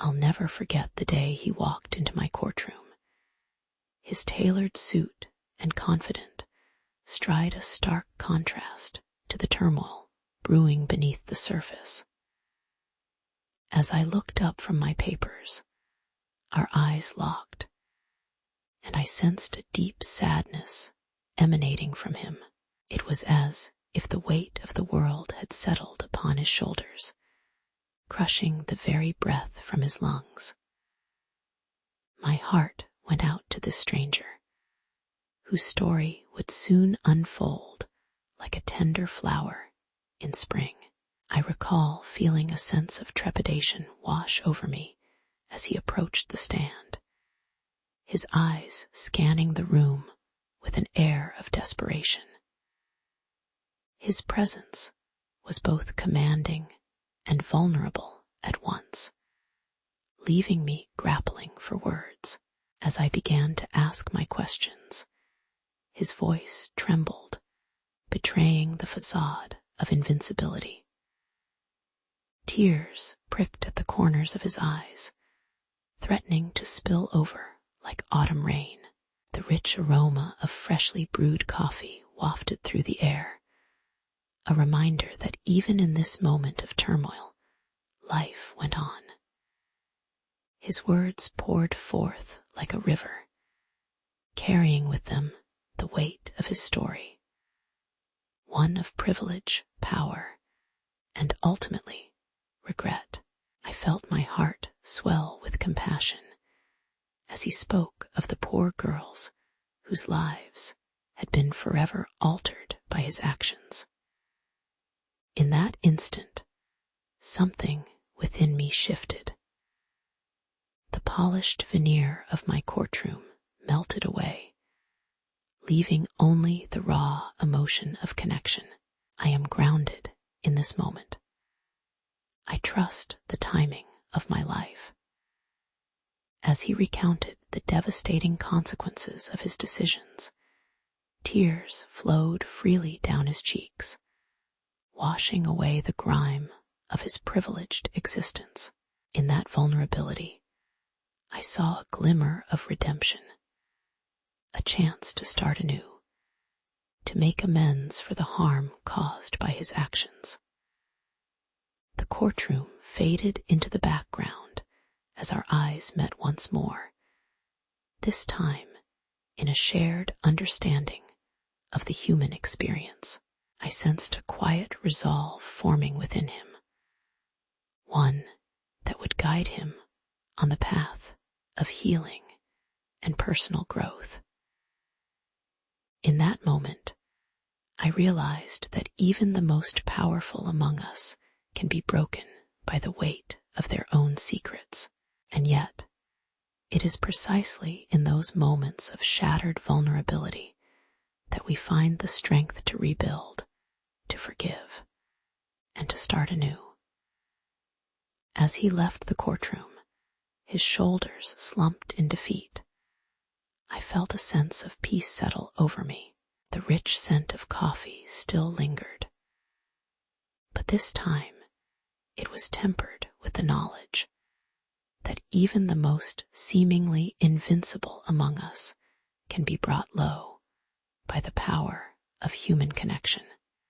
I'll never forget the day he walked into my courtroom. His tailored suit and confident stride a stark contrast to the turmoil brewing beneath the surface. As I looked up from my papers, our eyes locked, and I sensed a deep sadness emanating from him. It was as if the weight of the world had settled upon his shoulders, crushing the very breath from his lungs. My heart went out to this stranger, whose story would soon unfold like a tender flower in spring. I recall feeling a sense of trepidation wash over me as he approached the stand, his eyes scanning the room with an air of desperation. His presence was both commanding and vulnerable at once, leaving me grappling for words. As I began to ask my questions, his voice trembled, betraying the facade of invincibility. Tears pricked at the corners of his eyes, threatening to spill over like autumn rain. The rich aroma of freshly brewed coffee wafted through the air, a reminder that even in this moment of turmoil, life went on. His words poured forth like a river, carrying with them the weight of his story, one of privilege, power, and ultimately regret. I felt my heart swell with compassion as he spoke of the poor girls whose lives had been forever altered by his actions. In that instant, something within me shifted. The polished veneer of my courtroom melted away, leaving only the raw emotion of connection. I am grounded in this moment. I trust the timing of my life. As he recounted the devastating consequences of his decisions, tears flowed freely down his cheeks, washing away the grime of his privileged existence. In that vulnerability, I saw a glimmer of redemption, a chance to start anew, to make amends for the harm caused by his actions. The courtroom faded into the background as our eyes met once more, this time in a shared understanding of the human experience. I sensed a quiet resolve forming within him, one that would guide him on the path of healing and personal growth. In that moment, I realized that even the most powerful among us can be broken by the weight of their own secrets, and yet it is precisely in those moments of shattered vulnerability that we find the strength to rebuild, to forgive, and to start anew. As he left the courtroom, his shoulders slumped in defeat, I felt a sense of peace settle over me. The rich scent of coffee still lingered, but this time it was tempered with the knowledge that even the most seemingly invincible among us can be brought low by the power of human connection.